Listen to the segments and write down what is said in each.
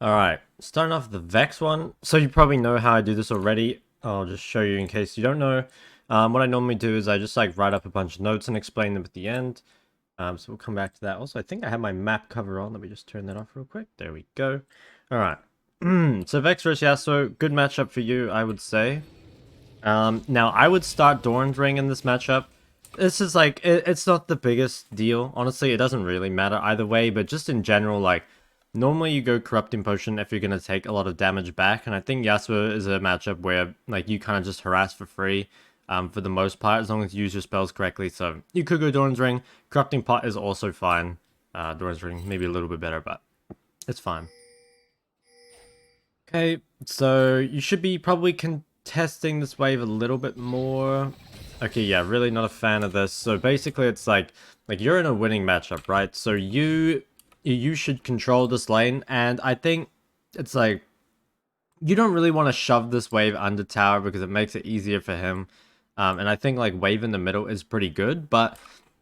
Alright, starting off the Vex one. So you probably know how I do this already. I'll just show you in case you don't know. What I normally do is I just like write up a bunch of notes and explain them at the end. So we'll come back to that. Also, I think I have my map cover on. Let me just turn that off real quick. There we go. Alright. So Vex versus Yasuo, good matchup for you, I would say. Now, I would start Doran's Ring in this matchup. This is like, it's not the biggest deal. Honestly, it doesn't really matter either way, but just in general, like, normally you go Corrupting Potion if you're going to take a lot of damage back, and I think Yasuo is a matchup where, like, you kind of just harass for free, for the most part, as long as you use your spells correctly. So, you could go Doran's Ring. Corrupting Pot is also fine. Doran's Ring, maybe a little bit better, but it's fine. Okay, so you should be probably contesting this wave a little bit more. Okay, yeah, really not a fan of this. So basically it's like you're in a winning matchup, right? So you should control this lane, and I think it's like you don't really want to shove this wave under tower because it makes it easier for him. And I think like wave in the middle is pretty good, but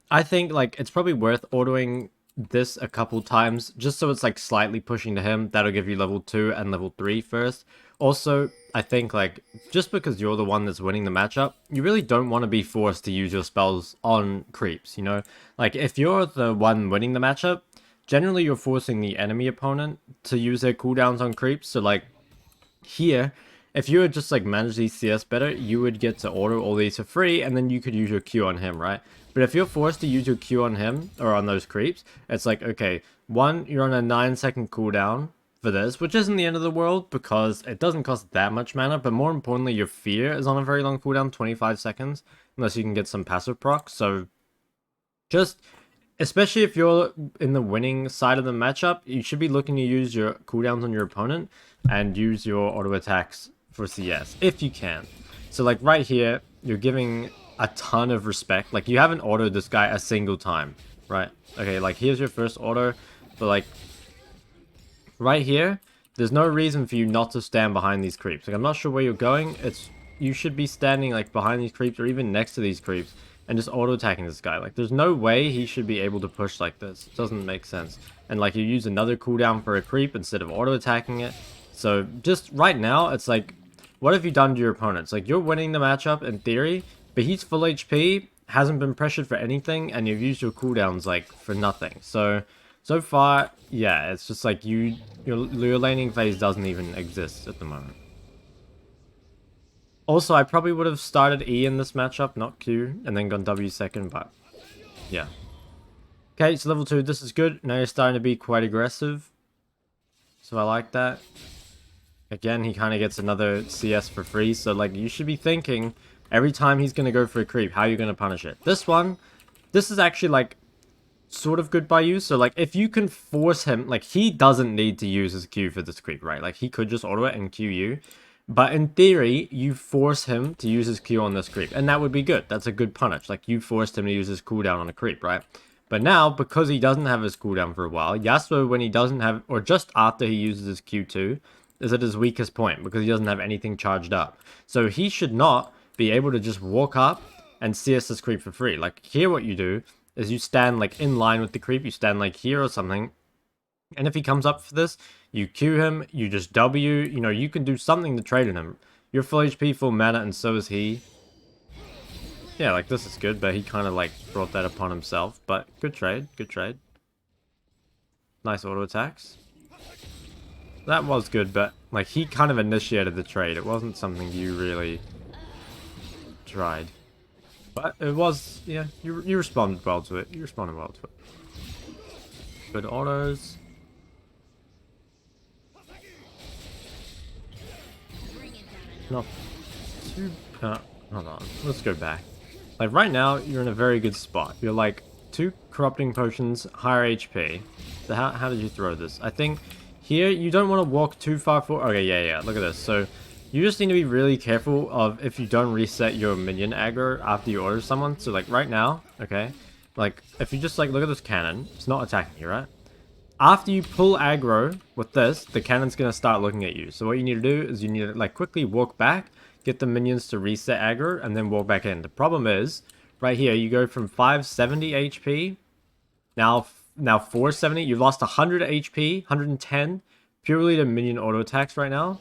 I think like it's probably worth autoing this a couple times just so it's like slightly pushing to him. That'll give you level 2 and level 3 first. Also, I think like just because you're the one that's winning the matchup, you really don't want to be forced to use your spells on creeps, you know? Like if you're the one winning the matchup, generally you're forcing the enemy opponent to use their cooldowns on creeps. So like here, if you would just like manage these CS better, you would get to order all these for free, and then you could use your Q on him, right? But if you're forced to use your Q on him, or on those creeps, it's like, okay, one, you're on a 9-second cooldown for this, which isn't the end of the world, because it doesn't cost that much mana, but more importantly, your fear is on a very long cooldown, 25 seconds, unless you can get some passive proc, so just especially if you're in the winning side of the matchup, you should be looking to use your cooldowns on your opponent and use your auto attacks for CS, if you can. So like right here, you're giving a ton of respect. Like you haven't autoed this guy a single time, right? Okay, like here's your first auto, but like right here, there's no reason for you not to stand behind these creeps. Like I'm not sure where you're going. You should be standing like behind these creeps or even next to these creeps and just auto-attacking this guy. Like, there's no way he should be able to push like this. It doesn't make sense. And, like, you use another cooldown for a creep instead of auto-attacking it. So, just right now, it's like, what have you done to your opponents? Like, you're winning the matchup in theory, but he's full HP, hasn't been pressured for anything, and you've used your cooldowns, like, for nothing. So far, yeah, it's just like your laning phase doesn't even exist at the moment. Also, I probably would have started E in this matchup, not Q, and then gone W second, but yeah. Okay, so level 2, this is good. Now you're starting to be quite aggressive. So I like that. Again, he kind of gets another CS for free, so like you should be thinking every time he's going to go for a creep, how you're going to punish it. This is actually like sort of good by you. So like if you can force him, like he doesn't need to use his Q for this creep, right? Like he could just auto it and Q you. But in theory, you force him to use his Q on this creep, and that would be good. That's a good punish. Like, you forced him to use his cooldown on a creep, right? But now, because he doesn't have his cooldown for a while, Yasuo, when he doesn't have, or just after he uses his Q2, is at his weakest point, because he doesn't have anything charged up. So he should not be able to just walk up and CS this creep for free. Like, here what you do is you stand, like, in line with the creep, you stand, like, here or something, and if he comes up for this, you Q him, you just W, you know, you can do something to trade on him. You're full HP, full mana, and so is he. Yeah, like, this is good, but he kind of, like, brought that upon himself. But good trade, good trade. Nice auto attacks. That was good, but, like, he kind of initiated the trade. It wasn't something you really tried. But it was, yeah, you responded well to it. You responded well to it. Good autos. Not too... hold on. Let's go back. Like, right now, you're in a very good spot. You're, like, 2 Corrupting Potions, higher HP. So how did you throw this? I think here, you don't want to walk too far forward. Okay, yeah. Look at this. So, you just need to be really careful of if you don't reset your minion aggro after you order someone. So, like, right now, okay? Like, if you just, like, look at this cannon. It's not attacking you, right? After you pull aggro with this, the cannon's going to start looking at you. So what you need to do is you need to like quickly walk back, get the minions to reset aggro, and then walk back in. The problem is, right here, you go from 570 HP, now 470, you've lost 100 HP, 110, purely to minion auto attacks right now,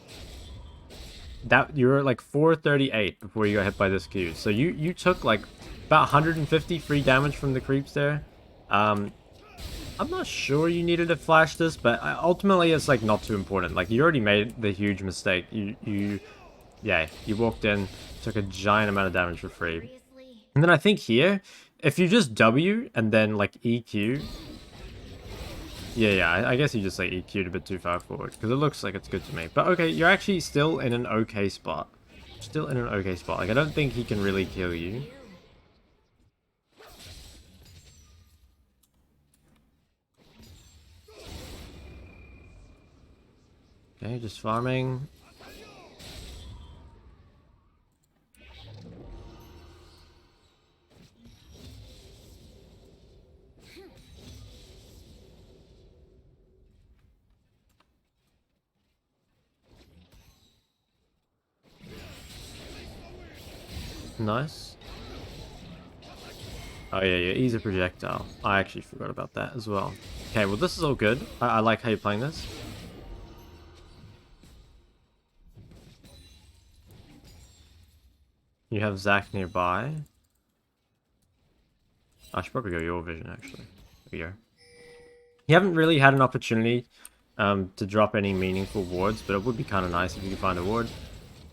that you're at like 438 before you got hit by this Q. So you took like about 150 free damage from the creeps there. I'm not sure you needed to flash this, but ultimately it's like not too important. Like you already made the huge mistake. Yeah, you walked in, took a giant amount of damage for free. And then I think here, if you just W and then like EQ, yeah, I guess you just like EQ'd a bit too far forward because it looks like it's good to me. But okay, you're actually still in an okay spot. Still in an okay spot. Like I don't think he can really kill you. Okay, just farming. Nice. Oh yeah, he's a projectile. I actually forgot about that as well. Okay, well this is all good. I like how you're playing this. You have Zac nearby. I should probably go your vision actually. There we go. You haven't really had an opportunity to drop any meaningful wards, but it would be kind of nice if you could find a ward.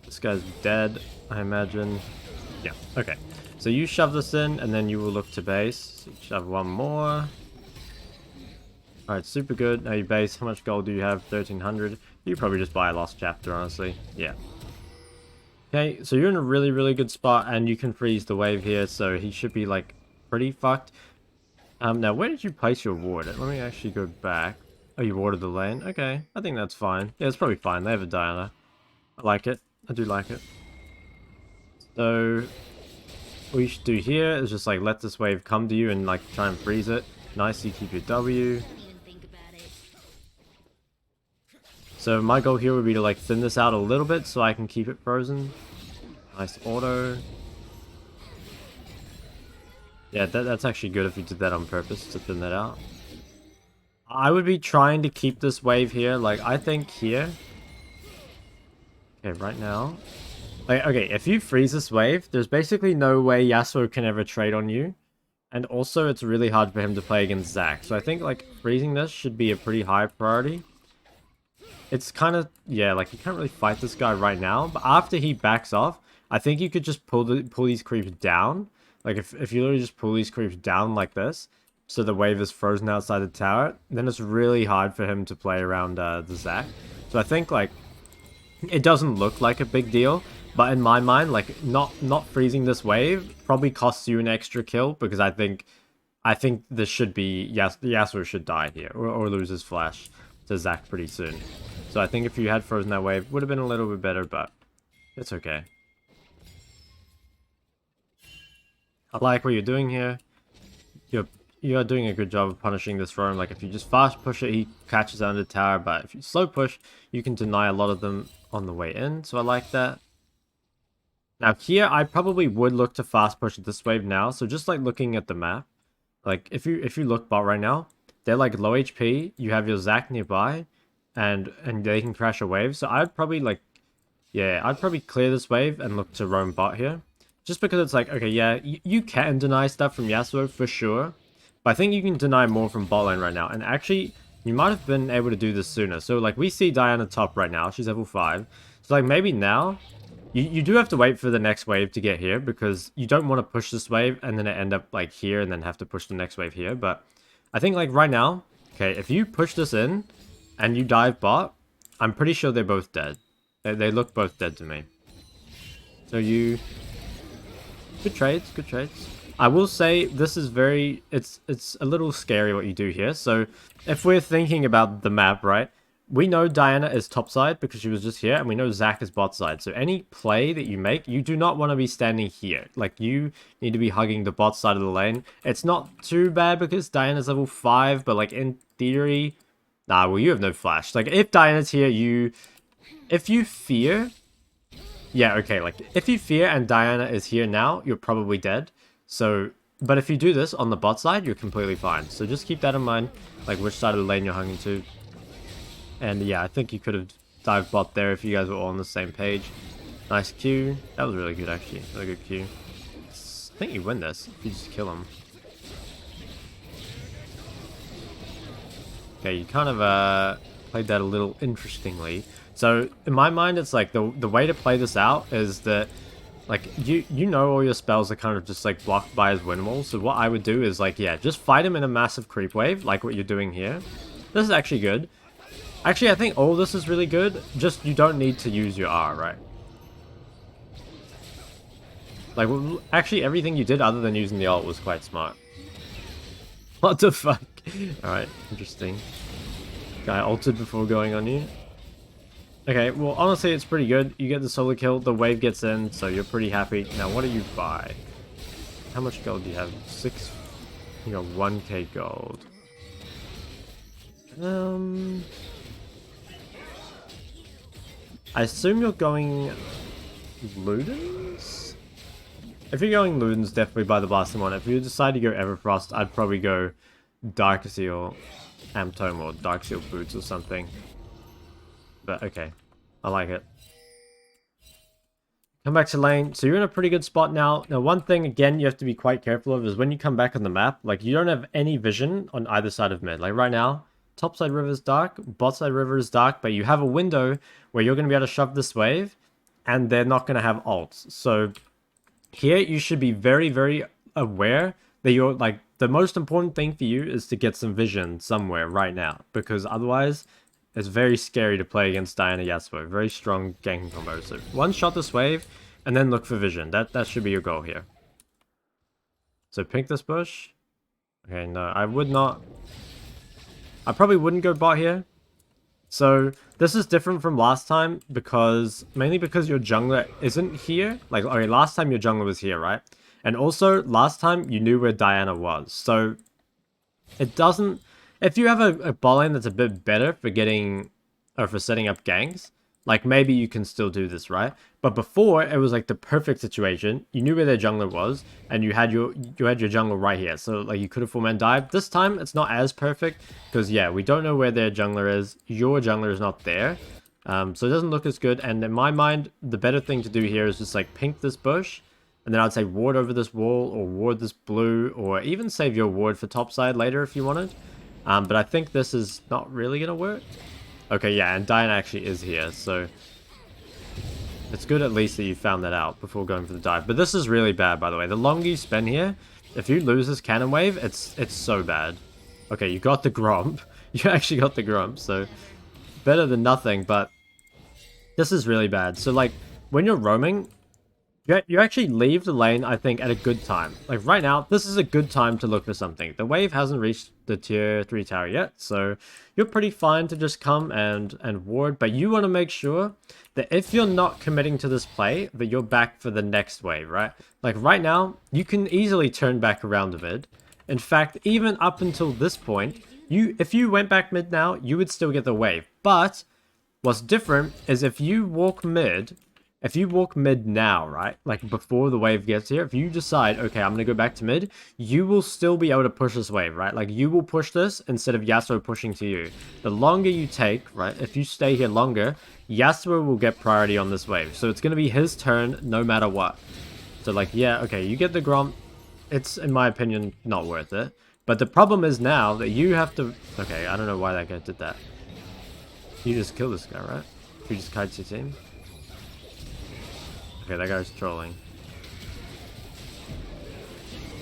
This guy's dead, I imagine. Yeah, okay. So you shove this in, and then you will look to base. So you shove one more. Alright, super good. Now you base. How much gold do you have? 1300. You probably just buy a lost chapter, honestly. Yeah. Okay, so you're in a really, really good spot, and you can freeze the wave here, so he should be, like, pretty fucked. Now, where did you place your ward? Let me actually go back. Oh, you warded the lane? Okay, I think that's fine. Yeah, it's probably fine. They have a Diana. I like it. I do like it. So, what you should do here is just, like, let this wave come to you and, like, try and freeze it. Nice, you keep your W. So my goal here would be to, like, thin this out a little bit so I can keep it frozen. Nice auto. Yeah, that's actually good if you did that on purpose to thin that out. I would be trying to keep this wave here. Like, I think here... Okay, right now... Like, okay, if you freeze this wave, there's basically no way Yasuo can ever trade on you. And also, it's really hard for him to play against Zac. So I think, like, freezing this should be a pretty high priority. It's kind of... Yeah, like, you can't really fight this guy right now. But after he backs off, I think you could just pull these creeps down. Like, if you literally just pull these creeps down like this, so the wave is frozen outside the tower, then it's really hard for him to play around the Zac. So I think, like, it doesn't look like a big deal, but in my mind, like, not freezing this wave probably costs you an extra kill, because I think this should be... Yasuo should die here, or lose his flash to Zac pretty soon. So I think if you had frozen that wave, would have been a little bit better, but it's okay. I like what you're doing here. You are doing a good job of punishing this roam. Like, if you just fast push it, he catches under the tower, but if you slow push, you can deny a lot of them on the way in, so I like that. Now here, I probably would look to fast push this wave now, so just like looking at the map, like if you look bot right now, they're like low HP, you have your Zac nearby, and they can crash a wave, so I'd probably like, yeah, I'd probably clear this wave and look to roam bot here. Just because it's like, okay, yeah, you can deny stuff from Yasuo for sure, but I think you can deny more from bot lane right now. And actually, you might have been able to do this sooner. So, like, we see Diana top right now. She's level 5. So, like, maybe now, you do have to wait for the next wave to get here, because you don't want to push this wave and then it end up, like, here and then have to push the next wave here. But I think, like, right now, okay, if you push this in and you dive bot, I'm pretty sure they're both dead. They look both dead to me. So you... Good trades, good trades. I will say this is very... It's a little scary what you do here. So if we're thinking about the map, right? We know Diana is topside because she was just here, and we know Zac is bot side. So any play that you make, you do not want to be standing here. Like, you need to be hugging the bot side of the lane. It's not too bad because Diana's level 5, but like in theory... Nah, well, you have no flash. Like, if Diana's here, if you fear... Yeah, okay, like, if you fear and Diana is here now, you're probably dead. So, but if you do this on the bot side, you're completely fine. So just keep that in mind, like, which side of the lane you're hugging to. And yeah, I think you could have dived bot there if you guys were all on the same page. Nice Q. That was really good, actually. Really good Q. I think you win this if you just kill him. Okay, you kind of played that a little interestingly. So in my mind, it's like the way to play this out is that like you know all your spells are kind of just like blocked by his wind wall. So what I would do is like, yeah, just fight him in a massive creep wave like what you're doing here. This is actually good. Actually, I think all this is really good. Just you don't need to use your R, right? Like, well, actually, everything you did other than using the ult was quite smart. What the fuck? Alright, interesting. Guy ulted before going on you. Okay, well, honestly, it's pretty good. You get the solo kill, the wave gets in, so you're pretty happy. Now, what do you buy? How much gold do you have? 6... You got 1k gold. I assume you're going... Ludens? If you're going Ludens, definitely buy the Blasting one. If you decide to go Everfrost, I'd probably go Darkseal Amtome or Darkseal Boots or something. But okay, I like it. Come back to lane. So you're in a pretty good spot now. Now, one thing, again, you have to be quite careful of is when you come back on the map, like, you don't have any vision on either side of mid. Like, right now, top side river is dark, bot side river is dark, but you have a window where you're going to be able to shove this wave, and they're not going to have ults. So here, you should be very, very aware that you're, like, the most important thing for you is to get some vision somewhere right now, because otherwise, it's very scary to play against Diana Yasuo. Very strong ganking combo. So one shot this wave, and then look for vision. That should be your goal here. So pink this bush. Okay, no, I would not. I probably wouldn't go bot here. So this is different from last time mainly because your jungler isn't here. Like, okay, last time your jungler was here, right? And also last time you knew where Diana was. So it doesn't. If you have a bot lane that's a bit better for getting, or for setting up ganks, like maybe you can still do this, right? But before, it was like the perfect situation. You knew where their jungler was, and you had your jungler right here. So like you could have full man dive. This time, it's not as perfect, because yeah, we don't know where their jungler is. Your jungler is not there. So it doesn't look as good, and in my mind, the better thing to do here is just like pink this bush, and then I'd say ward over this wall, or ward this blue, or even save your ward for topside later if you wanted. But I think this is not really going to work. Okay, yeah, and Diana actually is here, so it's good at least that you found that out before going for the dive. But this is really bad, by the way. The longer you spend here, if you lose this cannon wave, it's so bad. Okay, you got the Gromp. You actually got the Gromp, so better than nothing, but this is really bad. So, like, when you're roaming, you actually leave the lane, I think, at a good time. Like, right now, this is a good time to look for something. The wave hasn't reached the tier 3 tower yet, so you're pretty fine to just come and ward. But you want to make sure that if you're not committing to this play, that you're back for the next wave, right? Like, right now, you can easily turn back around to mid. In fact, even up until this point, if you went back mid now, you would still get the wave. But what's different is if you walk mid now, right? Like before the wave gets here, if you decide, okay, I'm going to go back to mid, you will still be able to push this wave, right? Like you will push this instead of Yasuo pushing to you. The longer you take, right? If you stay here longer, Yasuo will get priority on this wave. So it's going to be his turn no matter what. So like, yeah, okay, you get the Gromp. It's, in my opinion, not worth it. But the problem is now that you have to... Okay, I don't know why that guy did that. You just kill this guy, right? You just kite your team. Okay, that guy's trolling.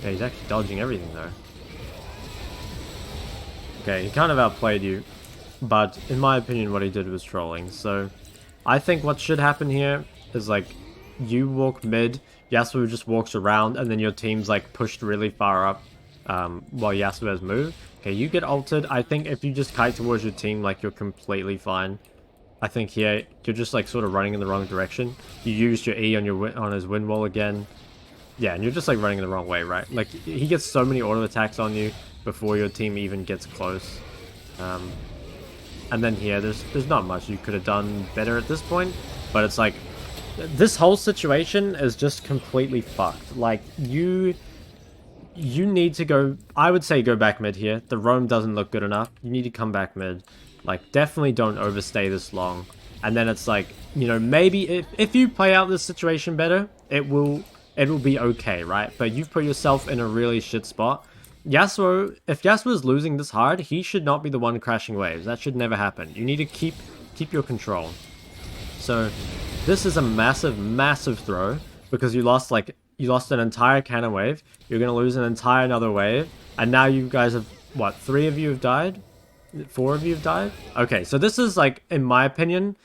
Yeah, he's actually dodging everything, though. Okay, he kind of outplayed you. But, in my opinion, what he did was trolling. So, I think what should happen here is, like, you walk mid, Yasuo just walks around, and then your team's, like, pushed really far up while Yasuo has moved. Okay, you get ulted. I think if you just kite towards your team, like, you're completely fine. I think here, you're just like sort of running in the wrong direction. You used your E on his wind wall again. Yeah, and you're just like running in the wrong way, right? Like, he gets so many auto attacks on you before your team even gets close. And then here, there's not much you could have done better at this point. But it's like, this whole situation is just completely fucked. Like, you need to go... I would say go back mid here. The roam doesn't look good enough. You need to come back mid. Like, definitely don't overstay this long. And then it's like, you know, maybe if you play out this situation better, it will be okay, right? But you've put yourself in a really shit spot. Yasuo, if Yasuo is losing this hard, he should not be the one crashing waves. That should never happen. You need to keep your control. So this is a massive, massive throw because you lost an entire cannon wave. You're gonna lose an entire another wave, and now you guys have what? 3 of you have died. 4 of you have died. Okay, so this is like, in my opinion,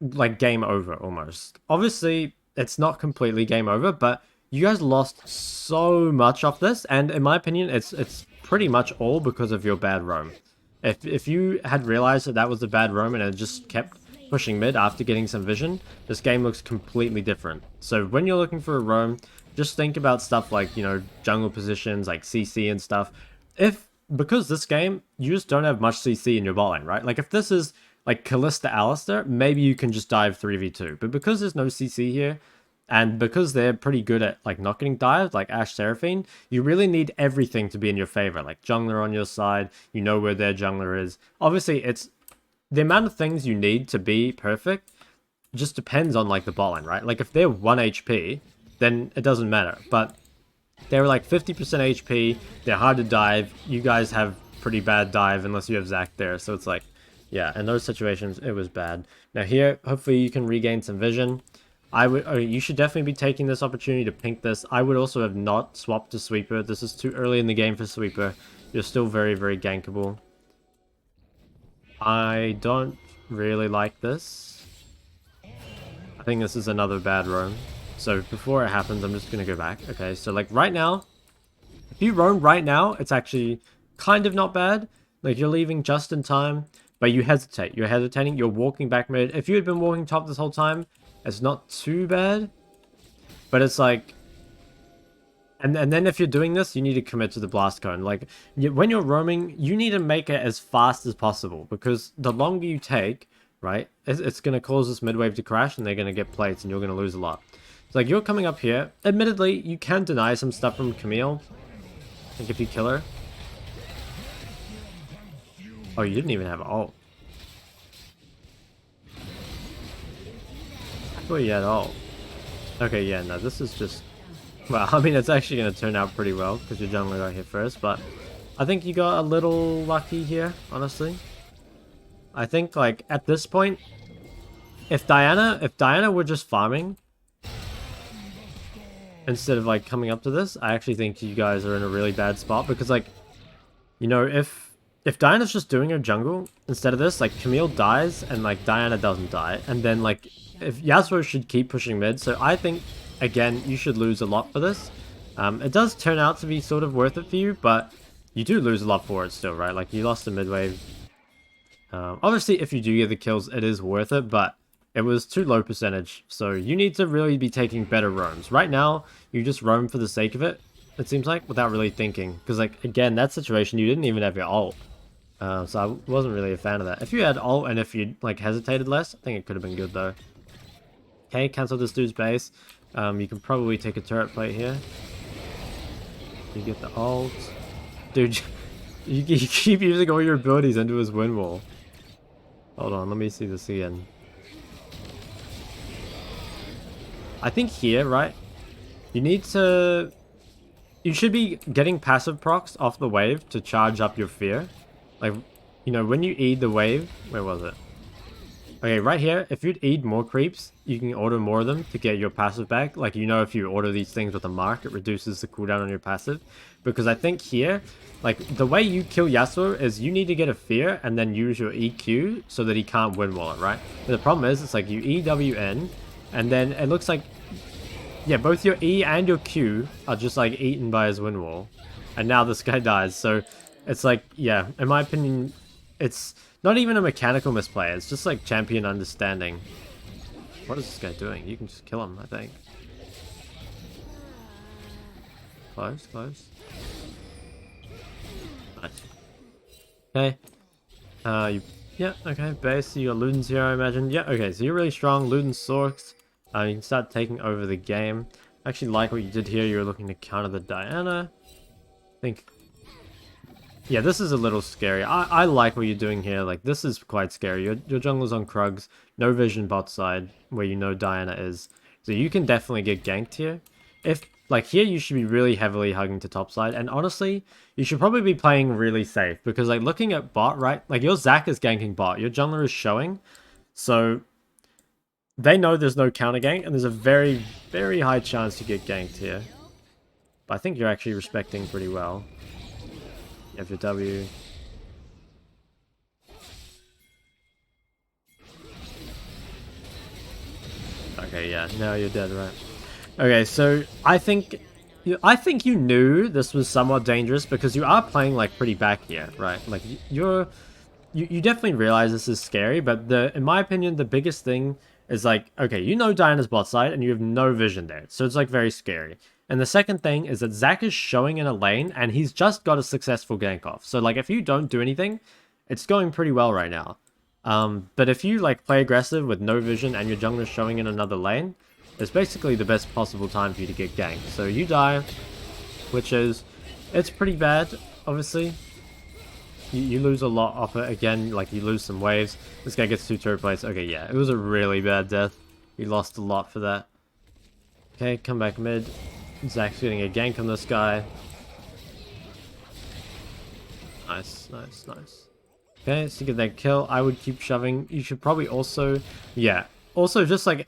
like game over almost. Obviously, it's not completely game over, but you guys lost so much off this, and in my opinion, it's pretty much all because of your bad roam. If you had realized that that was a bad roam and it just kept pushing mid after getting some vision, this game looks completely different. So when you're looking for a roam, just think about stuff like, you know, jungle positions, like CC and stuff. Because this game, you just don't have much CC in your bot lane, right? Like if this is like Kalista Alistair, maybe you can just dive 3v2. But because there's no CC here, and because they're pretty good at like not getting dived, like Ashe Seraphine, you really need everything to be in your favor. Like jungler on your side, you know where their jungler is. Obviously, it's the amount of things you need to be perfect just depends on like the bot lane, right? Like if they're 1 HP, then it doesn't matter. But they're like 50% HP, they're hard to dive. You guys have pretty bad dive unless you have Zac there. So it's like, yeah, in those situations, it was bad. Now here, hopefully you can regain some vision. You should definitely be taking this opportunity to pink this. I would also have not swapped to Sweeper. This is too early in the game for Sweeper. You're still very, very gankable. I don't really like this. I think this is another bad roam. So before it happens, I'm just going to go back. Okay, so like right now, if you roam right now, it's actually kind of not bad. Like you're leaving just in time, but you hesitate. You're hesitating, you're walking back mid. If you had been walking top this whole time, it's not too bad. But it's like... And then if you're doing this, you need to commit to the blast cone. Like, when you're roaming, you need to make it as fast as possible. Because the longer you take, right, it's going to cause this mid wave to crash and they're going to get plates and you're going to lose a lot. So like, you're coming up here. Admittedly, you can deny some stuff from Camille. Like, if you kill her. Oh, you didn't even have ult. I thought you had ult. Okay, yeah, no, this is just... Well, I mean, it's actually going to turn out pretty well because your jungler got here first, but I think you got a little lucky here, honestly. I think, like, at this point, if Diana were just farming instead of, like, coming up to this, I actually think you guys are in a really bad spot because, like, you know, if Diana's just doing her jungle instead of this, like, Camille dies and, like, Diana doesn't die, and then, like, if Yasuo should keep pushing mid, so I think... Again, you should lose a lot for this. It does turn out to be sort of worth it for you, but you do lose a lot for it still, right? Like, you lost the mid wave. Obviously, if you do get the kills, it is worth it, but it was too low percentage. So you need to really be taking better roams. Right now, you just roam for the sake of it, it seems like, without really thinking. Because, like, again, that situation, you didn't even have your ult. So I wasn't really a fan of that. If you had ult and if you, like, hesitated less, I think it could have been good, though. Okay, cancel this dude's base. You can probably take a turret plate here. You get the ult. Dude, you keep using all your abilities into his wind wall. Hold on, let me see this again. I think here, right? You need to... You should be getting passive procs off the wave to charge up your fear. Like, you know, when you eat the wave... Where was it? Okay, right here, if you'd eat more creeps, you can order more of them to get your passive back. Like, you know, if you order these things with a mark, it reduces the cooldown on your passive. Because I think here, like, the way you kill Yasuo is you need to get a fear and then use your EQ so that he can't win wall it, right? But the problem is, it's like you EWN, and then it looks like, yeah, both your E and your Q are just, like, eaten by his win wall. And now this guy dies, so it's like, yeah, in my opinion, it's... Not even a mechanical misplay, it's just like champion understanding. What is this guy doing? You can just kill him, I think. Close, close. Nice. Okay. Yeah, okay, base, you got Luden's here, I imagine. Yeah, okay, so you're really strong, Luden's Sorks. You can start taking over the game. I actually like what you did here, you were looking to counter the Diana. I think Yeah, this is a little scary. I like what you're doing here. Like, this is quite scary. Your jungler's on Krugs, no vision bot side, where you know Diana is. So you can definitely get ganked here. If, like, here you should be really heavily hugging to top side. And honestly, you should probably be playing really safe. Because, like, looking at bot, right? Like, your Zac is ganking bot. Your jungler is showing. So, they know there's no counter gank. And there's a very, very high chance to get ganked here. But I think you're actually respecting pretty well. You have your W. Okay, yeah, now you're dead, right? Okay, so I think you knew this was somewhat dangerous because you are playing like pretty back here, right? Like you definitely realize this is scary, but in my opinion, the biggest thing is like, okay, you know Diana's bot side and you have no vision there, so it's like very scary. And the second thing is that Zac is showing in a lane and he's just got a successful gank off. So like if you don't do anything, it's going pretty well right now. But if you like play aggressive with no vision and your jungler showing in another lane, it's basically the best possible time for you to get ganked. So you die, which is, it's pretty bad, obviously. You lose a lot off it again, like you lose some waves. This guy gets 2 turret plates. Okay, yeah, it was a really bad death. You lost a lot for that. Okay, come back mid. Zac's getting a gank on this guy. Nice, nice, nice. Okay, so get that kill. I would keep shoving. You should probably also... Yeah. Also, just like...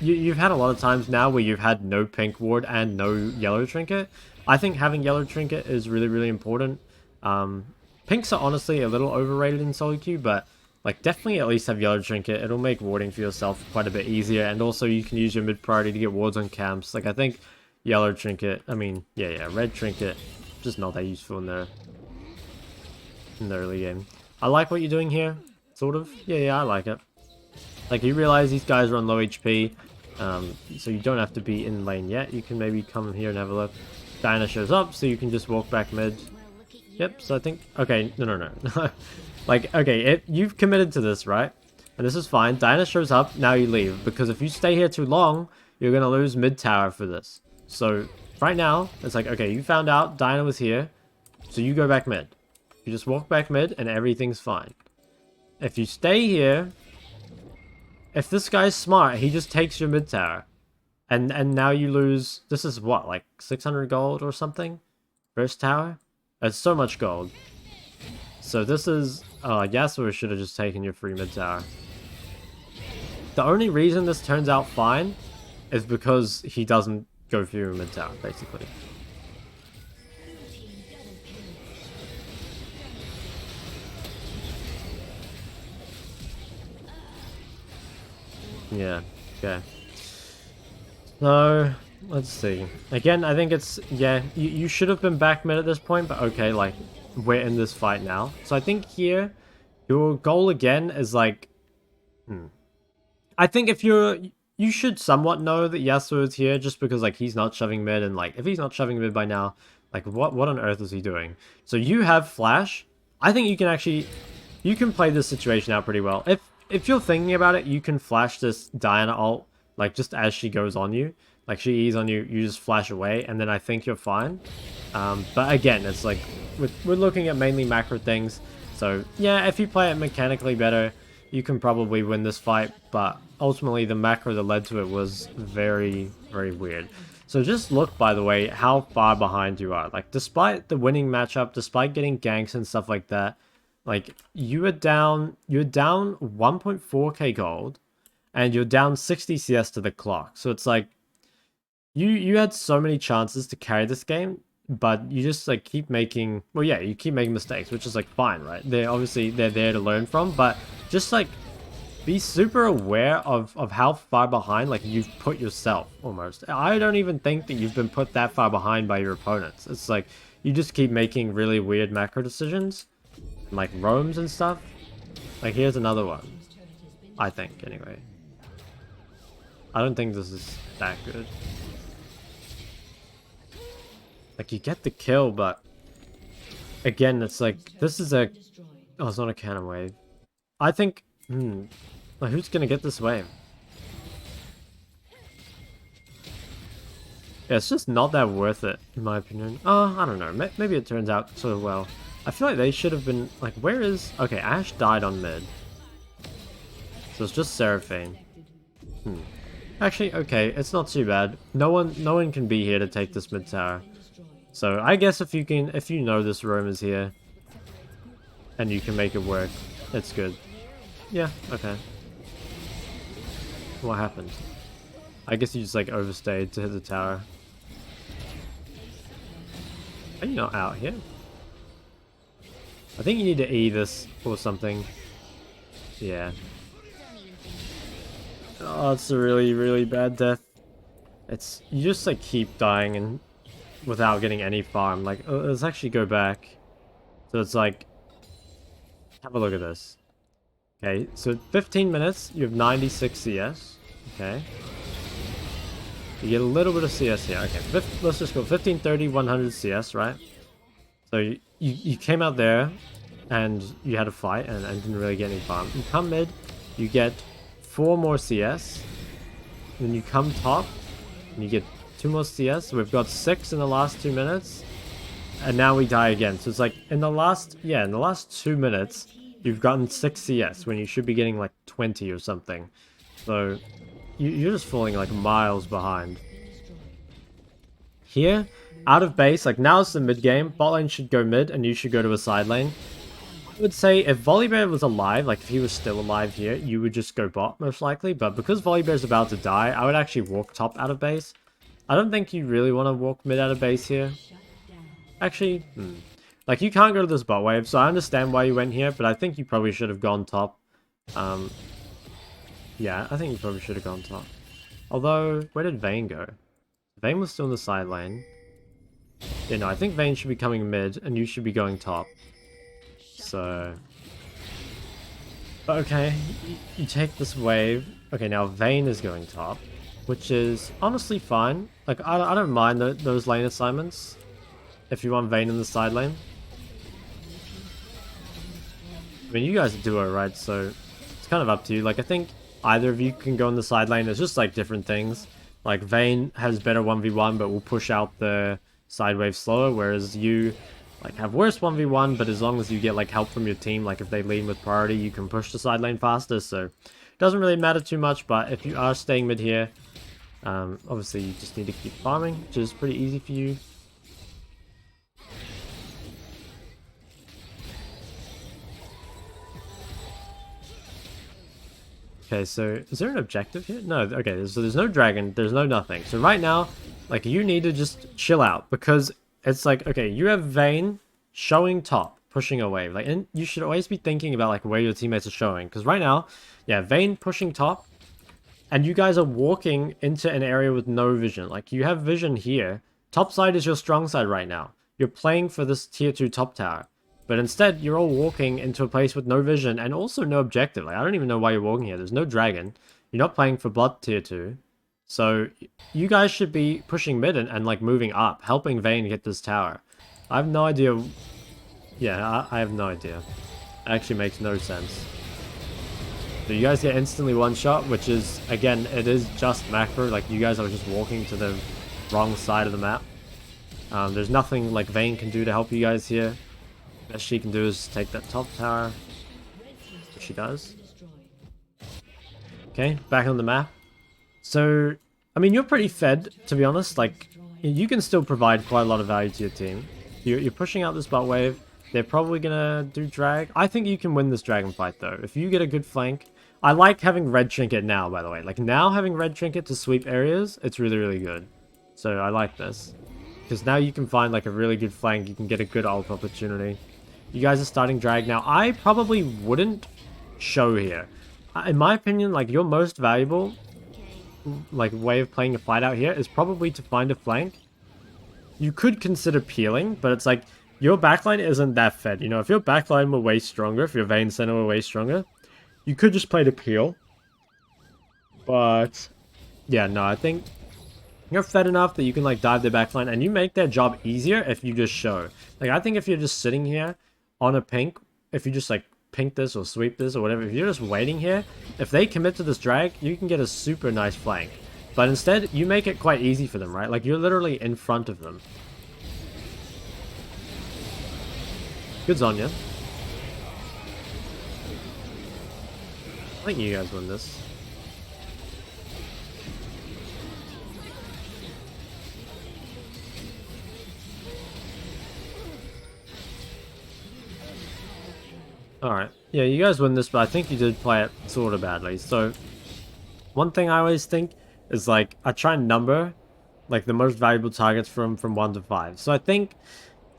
You've had a lot of times now where you've had no pink ward and no yellow trinket. I think having yellow trinket is really, really important. Pinks are honestly a little overrated in solo queue, but like definitely at least have yellow trinket. It'll make warding for yourself quite a bit easier, and also you can use your mid priority to get wards on camps. Like I think yellow trinket, I mean, yeah, red trinket, just not that useful in the early game. I like what you're doing here, sort of. Yeah, I like it. Like, you realize these guys are on low HP, so you don't have to be in lane yet. You can maybe come here and have a look. Diana shows up, so you can just walk back mid. Yep, so I think... Okay, no. Like, okay, you've committed to this, right? And this is fine. Diana shows up, now you leave. Because if you stay here too long, you're going to lose mid tower for this. So, right now, it's like, okay, you found out Diana was here, so you go back mid. You just walk back mid, and everything's fine. If you stay here... If this guy's smart, he just takes your mid tower. And now you lose... This is what, like 600 gold or something? First tower? That's so much gold. So this is... Yasuo should have just taken your free mid tower. The only reason this turns out fine is because he doesn't go for your mid tower, basically. Yeah, okay. So, let's see. Again, I think it's... Yeah, you should have been back mid at this point, but okay, like, we're in this fight now. So I think here, your goal again is like... I think if you're... You should somewhat know that Yasuo is here, just because, like, he's not shoving mid, and, like, if he's not shoving mid by now, like, what on earth is he doing? So you have flash. I think you can actually... You can play this situation out pretty well. If you're thinking about it, you can flash this Diana ult, like, just as she goes on you. Like, she E's on you, you just flash away, and then I think you're fine. But again, it's like, we're looking at mainly macro things. So, yeah, if you play it mechanically better, you can probably win this fight. But ultimately, the macro that led to it was very, very weird. So just look, by the way, how far behind you are. Like, despite the winning matchup, despite getting ganks and stuff like that, like, you're down 1.4k gold, and you're down 60 CS to the clock. So it's like, you had so many chances to carry this game, but you just, like, keep making... Well, yeah, you keep making mistakes, which is, like, fine, right? They're there to learn from, but just, like, be super aware of how far behind, like, you've put yourself, almost. I don't even think that you've been put that far behind by your opponents. It's like, you just keep making really weird macro decisions. Like roams and stuff. Like, here's another one. I think, anyway. I don't think this is that good. Like, you get the kill, but... Again, it's like, this is a... Oh, it's not a cannon wave. I think... Like, who's gonna get this wave? Yeah, it's just not that worth it, in my opinion. Oh, I don't know. Maybe it turns out sort of well. I feel like they should have been, like, where is... Okay, Ashe died on mid. So it's just Seraphine. Actually, okay, it's not too bad. No one can be here to take this mid tower. So I guess if you know this room is here, and you can make it work, it's good. Yeah, okay. What happened? I guess you just like overstayed to hit the tower. Are you not out here? I think you need to E this or something. Yeah. Oh, it's a really, really bad death. It's, you just like keep dying and without getting any farm. Like, let's actually go back. So it's like, have a look at this. Okay, so 15 minutes, you have 96 CS. Okay. You get a little bit of CS here. Okay, let's just go 15, 30, 100 CS, right? So you came out there and you had a fight and didn't really get any farm. You come mid, you get 4 more CS. Then you come top and you get 2 more CS. So we've got 6 in the last 2 minutes. And now we die again. So it's like in the last 2 minutes, you've gotten 6 CS when you should be getting like 20 or something. So you're just falling like miles behind. Here, out of base, like now it's the mid game. Bot lane should go mid and you should go to a side lane. I would say if Volibear was alive, like if he was still alive here, you would just go bot most likely. But because Volibear's about to die, I would actually walk top out of base. I don't think you really want to walk mid out of base here. Actually, like you can't go to this bot wave, so I understand why you went here, but I think you probably should have gone top. Yeah, I think you probably should have gone top. Although, where did Vayne go? Vayne was still in the side lane. Yeah, no, I think Vayne should be coming mid, and you should be going top. So... Okay, you take this wave. Okay, now Vayne is going top, which is honestly fine. Like, I don't mind those lane assignments, if you want Vayne in the side lane. I mean, you guys are duo, right? So, it's kind of up to you. Like, I think either of you can go in the side lane. It's just, like, different things. Like, Vayne has better 1v1, but will push out the side wave slower, whereas you, like, have worse 1v1, but as long as you get, like, help from your team, like, if they lean with priority, you can push the side lane faster, so... It doesn't really matter too much, but if you are staying mid here, obviously you just need to keep farming, which is pretty easy for you. Okay, so is there an objective here? No, okay, so there's no dragon, there's no nothing. So right now, like, you need to just chill out, because it's like, okay, you have Vayne showing top, pushing a wave. Like, and you should always be thinking about, like, where your teammates are showing. Because right now, yeah, Vayne pushing top, and you guys are walking into an area with no vision. Like, you have vision here. Top side is your strong side right now. You're playing for this tier 2 top tower. But instead, you're all walking into a place with no vision and also no objective. Like, I don't even know why you're walking here. There's no dragon. You're not playing for blood tier 2. So, you guys should be pushing mid and like, moving up, helping Vayne get this tower. I have no idea. Yeah, I have no idea. It actually makes no sense. So, you guys get instantly one-shot, which is, again, it is just macro. Like, you guys are just walking to the wrong side of the map. There's nothing, like, Vayne can do to help you guys here. Best she can do is take that top tower, which she does. Okay, back on the map. So, I mean, you're pretty fed, to be honest. Like, you can still provide quite a lot of value to your team. You're pushing out this bot wave. They're probably gonna do drag. I think you can win this dragon fight, though. If you get a good flank... I like having red trinket now, by the way. Like, now having red trinket to sweep areas, it's really, really good. So, I like this. Because now you can find, like, a really good flank. You can get a good ult opportunity. You guys are starting drag now. I probably wouldn't show here. In my opinion, like, your most valuable, like, way of playing a fight out here is probably to find a flank. You could consider peeling, but it's like, your backline isn't that fed. You know, if your backline were way stronger, if your Vayne center were way stronger, you could just play to peel. But, yeah, no, I think you're fed enough that you can, like, dive their backline, and you make their job easier if you just show. Like, I think if you're just sitting here on a pink, if you just, like, pink this or sweep this or whatever, if you're just waiting here, if they commit to this drag, you can get a super nice flank. But instead, you make it quite easy for them, right? Like, you're literally in front of them. Good Zonya. I think you guys win this. Alright. Yeah, you guys win this, but I think you did play it sort of badly. So, one thing I always think is, like, I try and number, like, the most valuable targets from 1 to 5. So I think,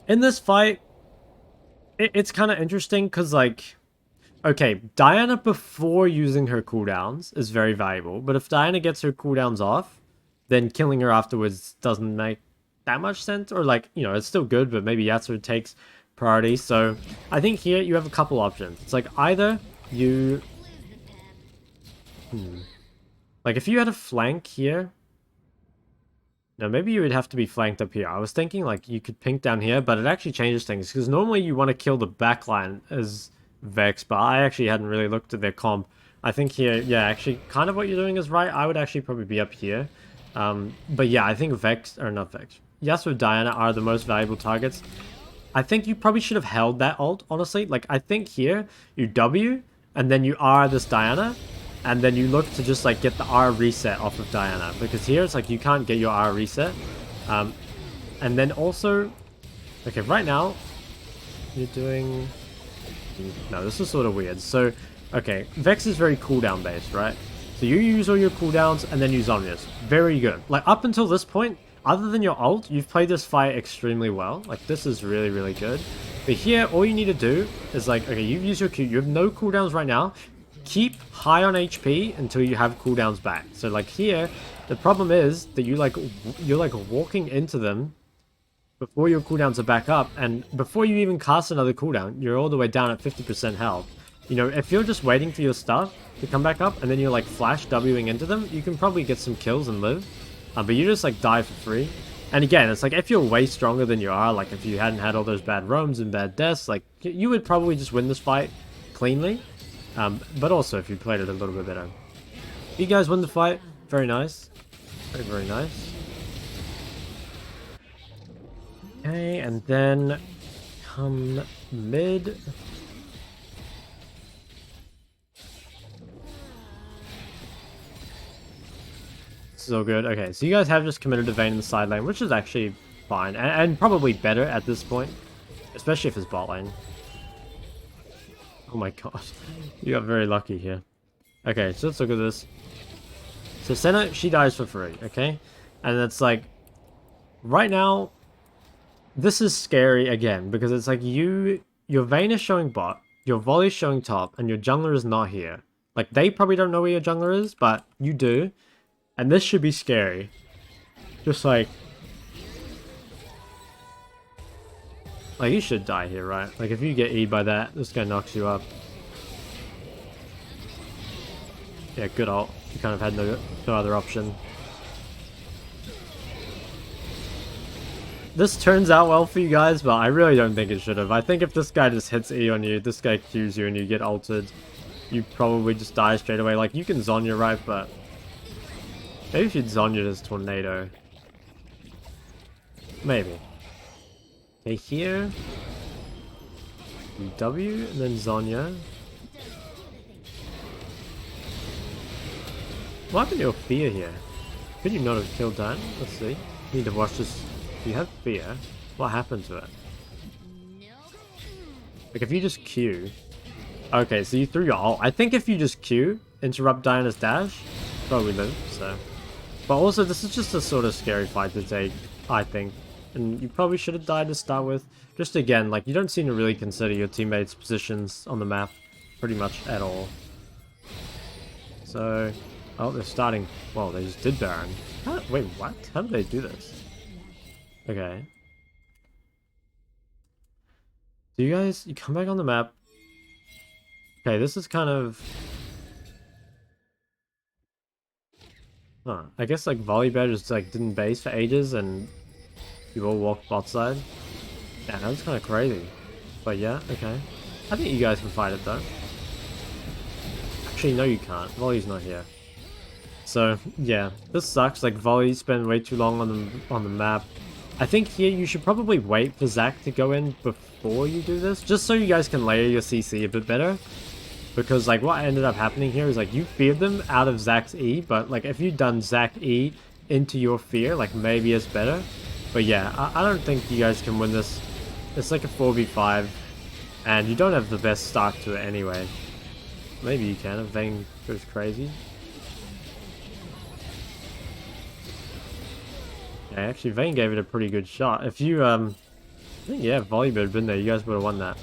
in this fight, it's kind of interesting, because, like, okay, Diana before using her cooldowns is very valuable, but if Diana gets her cooldowns off, then killing her afterwards doesn't make that much sense, or, like, you know, it's still good, but maybe Yasuo takes priority. So I think here you have a couple options. It's like either you like if you had a flank here, no, maybe you would have to be flanked up here. I was thinking like you could pink down here, but it actually changes things, because normally you want to kill the backline as Vex, but I actually hadn't really looked at their comp. I think here, yeah, actually kind of what you're doing is right. I would actually probably be up here. But yeah, I think Vex, or not Vex, Yasuo, Diana are the most valuable targets. I think you probably should have held that ult, honestly. Like, I think here, you W, and then you R this Diana, and then you look to just, like, get the R reset off of Diana. Because here, it's like, you can't get your R reset. And then also... Okay, right now, you're doing... No, this is sort of weird. So, okay, Vex is very cooldown based, right? So you use all your cooldowns, and then use Zhonya's. Very good. Like, up until this point, other than your ult, you've played this fight extremely well. Like, this is really, really good. But here, all you need to do is, like, okay, you've used your Q. You have no cooldowns right now. Keep high on HP until you have cooldowns back. So, like, here, the problem is that you're, like, walking into them before your cooldowns are back up. And before you even cast another cooldown, you're all the way down at 50% health. You know, if you're just waiting for your stuff to come back up, and then you're, like, flash Wing into them, you can probably get some kills and live. But you just, like, die for free. And again, it's like, if you're way stronger than you are, like, if you hadn't had all those bad roams and bad deaths, like, you would probably just win this fight cleanly. But also, if you played it a little bit better. You guys win the fight. Very nice. Very, very nice. Okay, and then come mid. So good. Okay, so you guys have just committed to Vayne in the side lane, which is actually fine, and probably better at this point, especially if it's bot lane. Oh my god, you got very lucky here. Okay, so let's look at this. So Senna, she dies for free, okay? And it's like, right now, this is scary again, because it's like your Vayne is showing bot, your volley is showing top, and your jungler is not here. Like, they probably don't know where your jungler is, but you do. And this should be scary. Just like you should die here, right? Like, if you get E'd by that, this guy knocks you up. Yeah, good ult. You kind of had no other option. This turns out well for you guys, but I really don't think it should have. I think if this guy just hits E on you, this guy Qs you and you get ulted, you probably just die straight away. Like, you can Zonya, right? But maybe if you'd Zonya this Tornado. Maybe. Okay, here. W, and then Zonya. What happened to your fear here? Could you not have killed that? Let's see. You need to watch this. You have fear. What happened to it? Like, if you just Q. Okay, so you threw your ult. I think if you just Q, interrupt Diana's dash, probably live, so. But also, this is just a sort of scary fight to take, I think. And you probably should have died to start with. Just again, like, you don't seem to really consider your teammates' positions on the map pretty much at all. So, oh, they're starting. Well, they just did Baron. Wait, what? How did they do this? Okay. So you come back on the map. Okay, this is kind of... Huh. I guess, like, Volibear just, like, didn't base for ages and you all walked bot side. Yeah, that was kind of crazy. But yeah, okay. I think you guys can fight it, though. Actually, no, you can't. Volley's not here. So, yeah. This sucks. Like, Volley spent way too long on the map. I think here you should probably wait for Zac to go in before you do this, just so you guys can layer your CC a bit better. Because like what ended up happening here is like you feared them out of Zac's E, but like if you'd done Zac E into your fear, like maybe it's better. But yeah, I don't think you guys can win this. It's like a 4v5, and you don't have the best start to it anyway. Maybe you can if Vayne goes crazy. Yeah, actually Vayne gave it a pretty good shot. If you I think yeah, Volleybird had been there, you guys would have won that.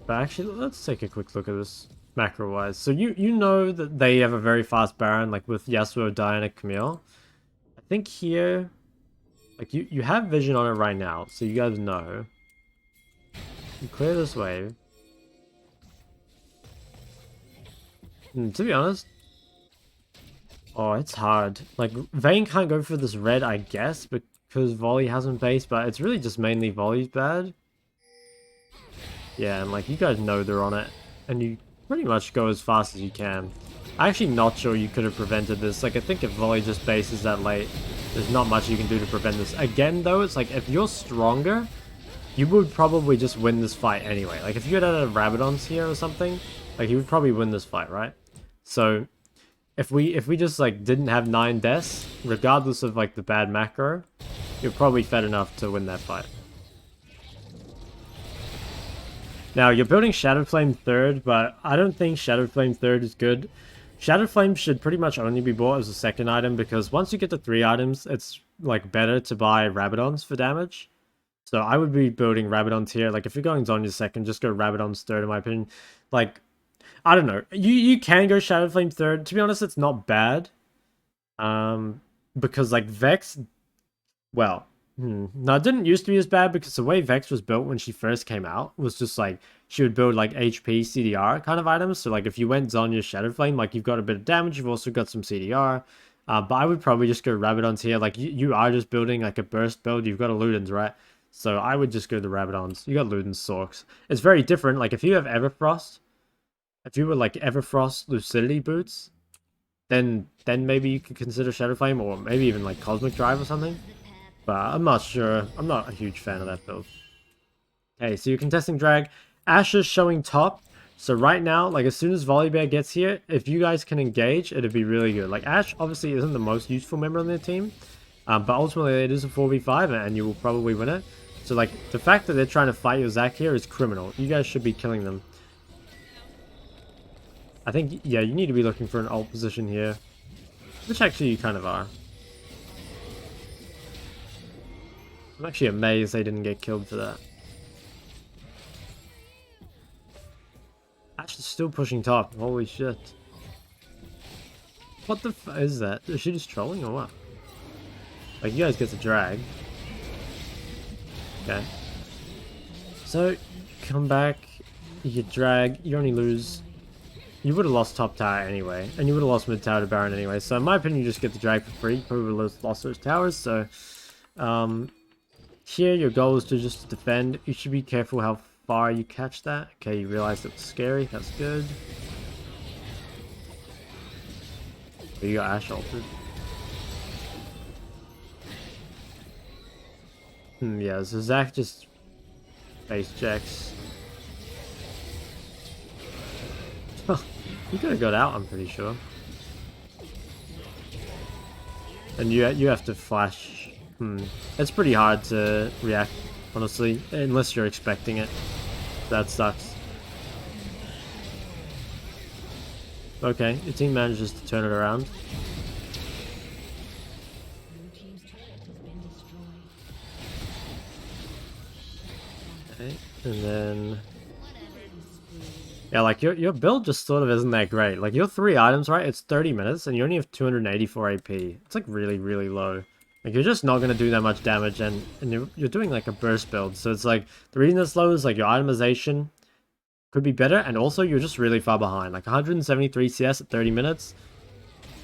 But actually, let's take a quick look at this macro-wise. So you know that they have a very fast Baron, like with Yasuo, Diana, Camille. I think here, like you have vision on it right now, so you guys know. You clear this wave. And to be honest, oh, it's hard. Like Vayne can't go for this red, I guess, because Volley hasn't base, but it's really just mainly Volley's bad. Yeah, and like you guys know they're on it, and you pretty much go as fast as you can. I'm actually not sure you could have prevented this. Like I think if Volley just bases that late, there's not much you can do to prevent this. Again though, it's like if you're stronger, you would probably just win this fight anyway. Like if you had a Rabadon's here or something, like you would probably win this fight, right? So if we just like didn't have 9 deaths, regardless of like the bad macro, you're probably fed enough to win that fight. Now, you're building Shadowflame 3rd, but I don't think Shadowflame 3rd is good. Shadowflame should pretty much only be bought as a 2nd item, because once you get to 3 items, it's like better to buy Rabadons for damage. So I would be building Rabadons here. Like, if you're going Zonya's 2nd, just go Rabadons 3rd, in my opinion. Like, I don't know. You can go Shadowflame 3rd. To be honest, it's not bad. Because, like, Vex... Well... No, it didn't used to be as bad because the way Vex was built when she first came out was just like she would build like HP, CDR kind of items. So like if you went Zonya's Shadowflame, like you've got a bit of damage, you've also got some CDR. But I would probably just go Rabadons here. Like you are just building like a burst build. You've got a Ludens, right? So I would just go the Rabadons. You got Ludens, Sorks. It's very different. Like if you have Everfrost, if you were like Everfrost Lucidity boots, then maybe you could consider Shadowflame or maybe even like Cosmic Drive or something. But I'm not sure. I'm not a huge fan of that build. Okay, so you're contesting drag. Ashe is showing top. So right now, like as soon as Volibear gets here, if you guys can engage, it'd be really good. Like Ashe obviously isn't the most useful member on their team. But ultimately it is a 4v5 and you will probably win it. So like the fact that they're trying to fight your Zac here is criminal. You guys should be killing them. I think, yeah, you need to be looking for an ult position here. Which actually you kind of are. I'm actually amazed they didn't get killed for that. Ashe is still pushing top. Holy shit. What the f is that? Is she just trolling or what? Like, you guys get to drag. Okay. So, come back. You get drag. You only lose. You would have lost top tower anyway. And you would have lost mid tower to Baron anyway. So, in my opinion, you just get the drag for free. Probably would have lost those towers. So, here, your goal is to just defend. You should be careful how far you catch that. Okay, you realized it was scary. That's good. You got Ashe ulted. Yeah, so Zac just base checks. You could have got out, I'm pretty sure. And you have to flash. It's pretty hard to react, honestly, unless you're expecting it. That sucks. Okay, your team manages to turn it around. Okay, and then... Yeah, like, your build just sort of isn't that great. Like, your 3 items, right? It's 30 minutes, and you only have 284 AP. It's, like, really, really low. Like, you're just not going to do that much damage, and you're doing, like, a burst build. So it's, like, the reason that's low is, like, your itemization could be better, and also you're just really far behind. Like, 173 CS at 30 minutes,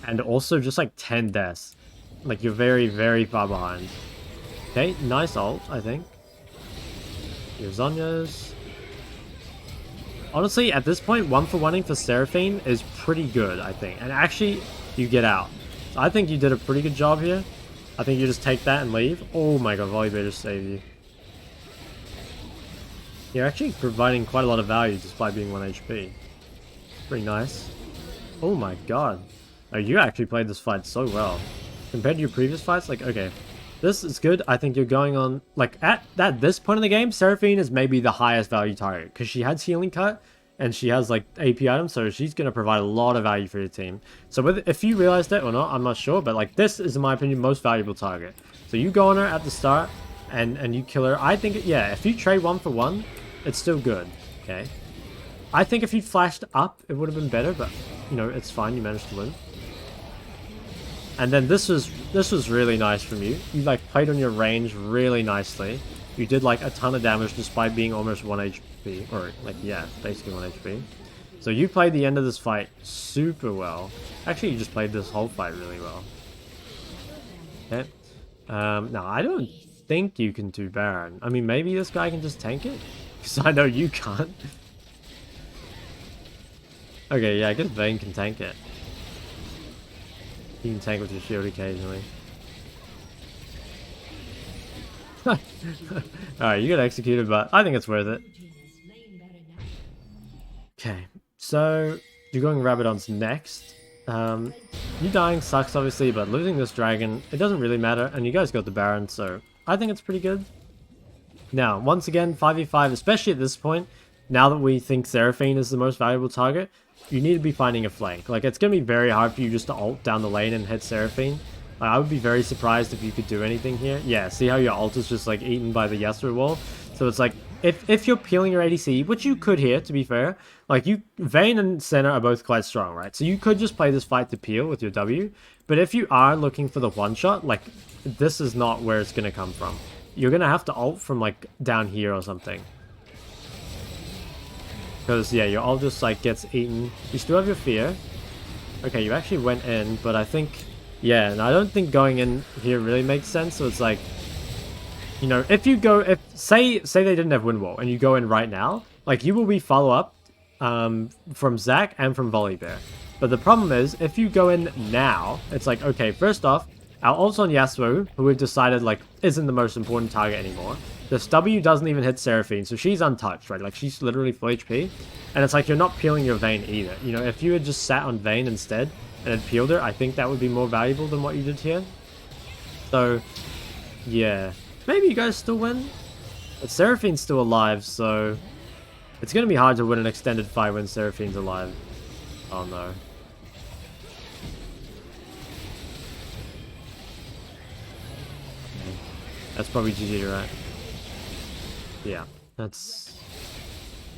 and also just, like, 10 deaths. Like, you're very, very far behind. Okay, nice ult, I think. Your Zonya's. Honestly, at this point, 1-for-1ing for Seraphine is pretty good, I think. And actually, you get out. So I think you did a pretty good job here. I think you just take that and leave. Oh my god, Volibear just saved you. You're actually providing quite a lot of value despite being 1 HP. Pretty nice. Oh my god. Oh, you actually played this fight so well. Compared to your previous fights, like, okay. This is good. I think you're going on, like, at this point in the game, Seraphine is maybe the highest value target. Because she has Healing Cut, and she has, like, AP items, so she's going to provide a lot of value for your team. So if you realized it or not, I'm not sure, but, like, this is, in my opinion, most valuable target. So you go on her at the start, and you kill her. I think, yeah, if you trade 1 for 1, it's still good, okay? I think if you flashed up, it would have been better, but, you know, it's fine. You managed to win. And then this was really nice from you. You, like, played on your range really nicely. You did, like, a ton of damage despite being almost 1 HP. Or, like, yeah, basically 1 HP. So you played the end of this fight super well. Actually, you just played this whole fight really well. Okay. Now, I don't think you can do Baron. I mean, maybe this guy can just tank it? Because I know you can't. Okay, yeah, I guess Vayne can tank it. You can tank with your shield occasionally. Alright, you got executed, but I think it's worth it. Okay, so you're going Rabadon's next. You dying sucks, obviously, but losing this dragon, it doesn't really matter, and you guys got the Baron, so I think it's pretty good. Now, once again, 5v5, especially at this point, now that we think Seraphine is the most valuable target, you need to be finding a flank. Like, it's going to be very hard for you just to ult down the lane and hit Seraphine. Like, I would be very surprised if you could do anything here. Yeah, see how your ult is just, like, eaten by the Yasuo wall? So it's like, if you're peeling your ADC, which you could here, to be fair, like, Vayne and Senna are both quite strong, right? So you could just play this fight to peel with your W. But if you are looking for the one-shot, like, this is not where it's going to come from. You're going to have to ult from, like, down here or something. Because, yeah, your ult just, like, gets eaten. You still have your fear. Okay, you actually went in, but I think... Yeah, and I don't think going in here really makes sense, so it's like... You know, if you go... Say they didn't have Wind Wall, and you go in right now, like, you will be follow-up from Zac and from Volibear. But the problem is, if you go in now, it's like, okay, first off, our ult's on Yasuo, who we've decided, like, isn't the most important target anymore. This W doesn't even hit Seraphine, so she's untouched, right? Like, she's literally full HP. And it's like, you're not peeling your Vayne either. You know, if you had just sat on Vayne instead and had peeled her, I think that would be more valuable than what you did here. So, yeah. Maybe you guys still win? But Seraphine's still alive, so... It's going to be hard to win an extended fight when Seraphine's alive. Oh, no. That's probably GG, right? Yeah, that's...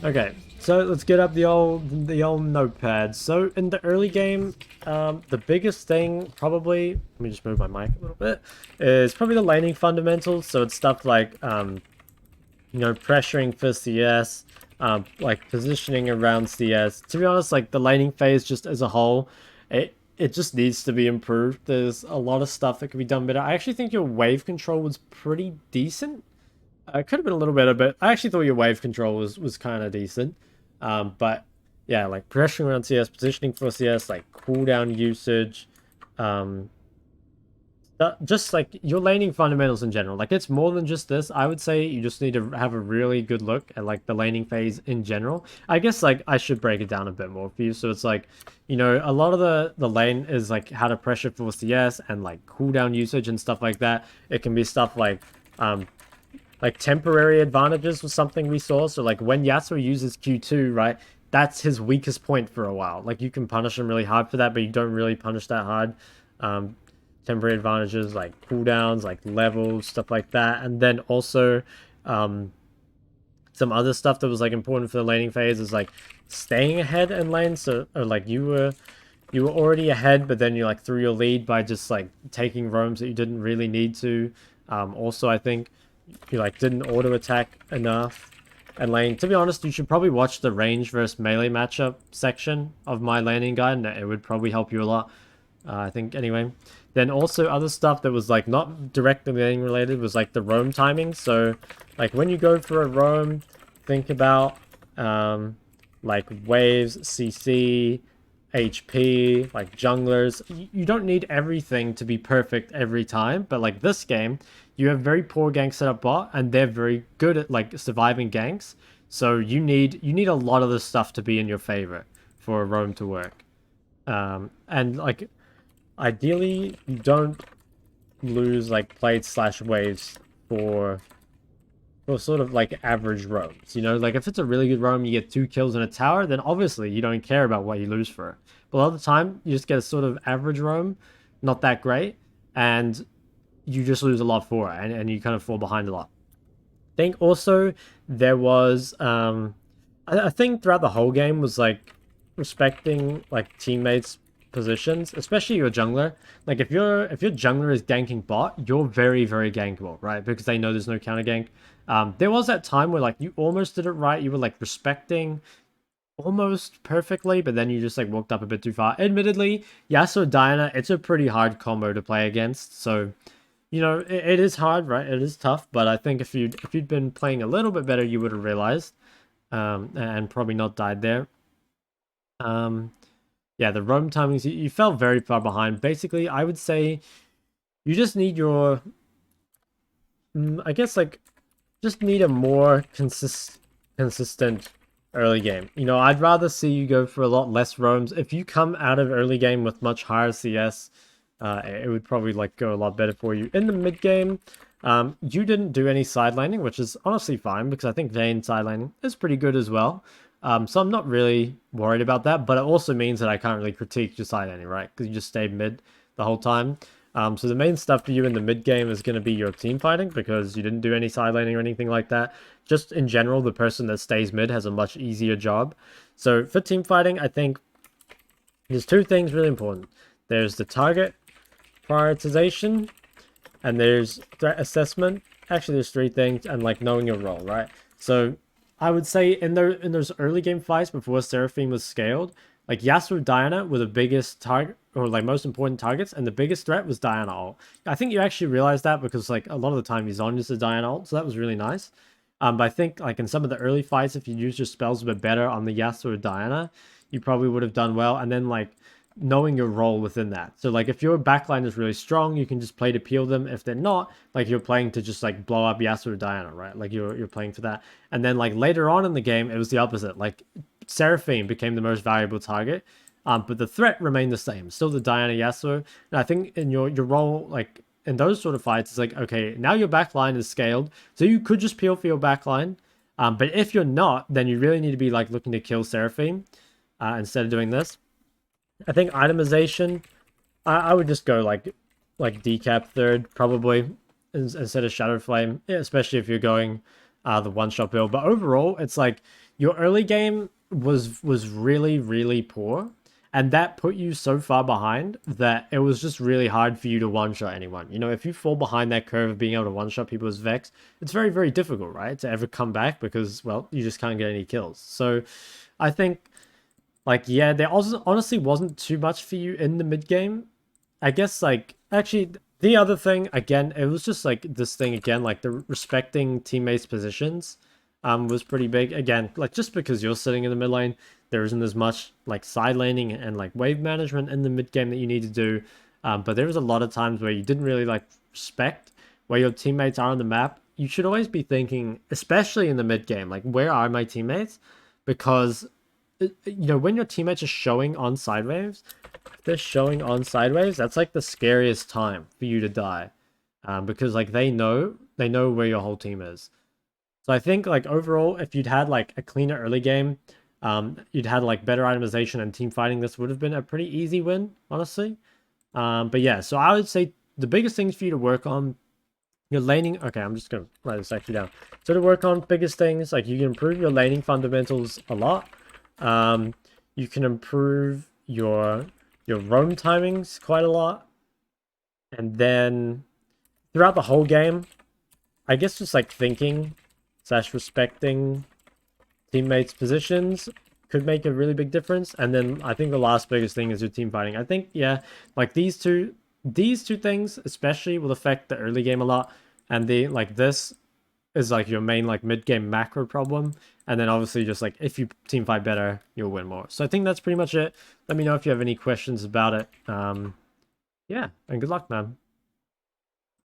Okay, so let's get up the old notepad. So in the early game, the biggest thing probably, let me just move my mic a little bit, is probably the laning fundamentals. So it's stuff like, you know, pressuring for CS, like positioning around CS. To be honest, like the laning phase just as a whole, it just needs to be improved. There's a lot of stuff that could be done better. I actually think your wave control was pretty decent. It could have been a little better, but I actually thought your wave control was kind of decent. But yeah, like pressuring around CS, positioning for CS, like cooldown usage, just like your laning fundamentals in general. Like it's more than just this. I would say you just need to have a really good look at like the laning phase in general. I guess like I should break it down a bit more for you. So it's like, you know, a lot of the lane is like how to pressure for CS and like cooldown usage and stuff like that. It can be stuff like temporary advantages was something we saw. So like when Yasuo uses Q2, right, that's his weakest point for a while. Like you can punish him really hard for that, but you don't really punish that hard. Temporary advantages like cooldowns, like levels, stuff like that. And then also some other stuff that was like important for the laning phase is like staying ahead in lane. So or like you were already ahead, but then you like threw your lead by just like taking roams that you didn't really need to. Also I think you like didn't auto attack enough and lane. To be honest, you should probably watch the range versus melee matchup section of my laning guide, and it would probably help you a lot. I think anyway. Then also other stuff that was like not directly laning related was like the roam timing. So like when you go for a roam, think about like waves, CC, HP, like junglers. You don't need everything to be perfect every time, but like this game, you have very poor gank setup bot, and they're very good at like surviving ganks. So you need a lot of this stuff to be in your favor for a roam to work. And like ideally, you don't lose like plates slash waves for sort of like average roams. You know, like if it's a really good roam, you get 2 kills in a tower, then obviously you don't care about what you lose for it. But a lot of the time, you just get a sort of average roam, not that great, and you just lose a lot for it, and you kind of fall behind a lot. I think also there was, I think throughout the whole game was like respecting like teammates' positions, especially your jungler. Like if your jungler is ganking bot, you're very very gankable, right? Because they know there's no counter gank. There was that time where like you almost did it right. You were like respecting almost perfectly, but then you just like walked up a bit too far. Admittedly, Yasuo Diana, it's a pretty hard combo to play against. So, you know, it is hard, right? It is tough, but I think if you'd been playing a little bit better, you would have realized, and probably not died there. Um, yeah, the roam timings, you fell very far behind. Basically, I would say you just need your, I guess like, just need a more consistent early game. You know, I'd rather see you go for a lot less roams. If you come out of early game with much higher CS, it would probably like go a lot better for you. In the mid game, you didn't do any side laning, which is honestly fine because I think Vayne side laning is pretty good as well. So I'm not really worried about that, but it also means that I can't really critique your side laning, right? Because you just stayed mid the whole time. So the main stuff for you in the mid game is going to be your team fighting because you didn't do any side laning or anything like that. Just in general, the person that stays mid has a much easier job. So for team fighting, I think there's 2 things really important. There's the target prioritization, and there's threat assessment. Actually, there's 3 things, and like knowing your role, right? So I would say in those early game fights before Seraphine was scaled, like Yasuo Diana were the biggest target or like most important targets, and the biggest threat was Diana ult. I think you actually realized that because like a lot of the time he's on just a Diana ult, so that was really nice. But I think like in some of the early fights, if you use your spells a bit better on the Yasuo or Diana, you probably would have done well. And then like knowing your role within that. So like if your backline is really strong, you can just play to peel them. If they're not, like you're playing to just like blow up Yasuo or Diana, right? Like you're playing for that. And then like later on in the game, it was the opposite. Like Seraphine became the most valuable target. But the threat remained the same. Still the Diana Yasuo. And I think in your role, like in those sort of fights, it's like, okay, now your backline is scaled. So you could just peel for your backline. But if you're not, then you really need to be like looking to kill Seraphine instead of doing this. I think itemization, I would just go like decap third probably instead of Shadow Flame, yeah, especially if you're going the one-shot build. But overall, it's like your early game was really really poor, and that put you so far behind that it was just really hard for you to one-shot anyone. You know, if you fall behind that curve of being able to one-shot people as Vex, it's very very difficult, right, to ever come back because, well, you just can't get any kills. So I think, like, yeah, there also honestly wasn't too much for you in the mid game. I guess, like, actually, the other thing, again, it was just, like, this thing, again, like, the respecting teammates' positions was pretty big. Again, like, just because you're sitting in the mid lane, there isn't as much, like, side laning and, like, wave management in the mid game that you need to do. But there was a lot of times where you didn't really, like, respect where your teammates are on the map. You should always be thinking, especially in the mid game, like, where are my teammates? Because you know, when your teammates are showing on side waves, they're showing on side waves, that's like the scariest time for you to die. Because like they know where your whole team is. So I think like overall, if you'd had like a cleaner early game, you'd had like better itemization and team fighting, this would have been a pretty easy win, honestly. But yeah, so I would say the biggest things for you to work on, your laning. Okay, I'm just gonna write this actually down. So to work on biggest things, like you can improve your laning fundamentals a lot. You can improve your roam timings quite a lot, and then throughout the whole game, I guess just like thinking slash respecting teammates' positions could make a really big difference. And then I think the last biggest thing is your team fighting. I think, yeah, like these two things especially will affect the early game a lot, and the like this is like your main like mid-game macro problem, and then obviously just like if you team fight better, you'll win more. So I think that's pretty much it. Let me know if you have any questions about it. Yeah, and good luck, man.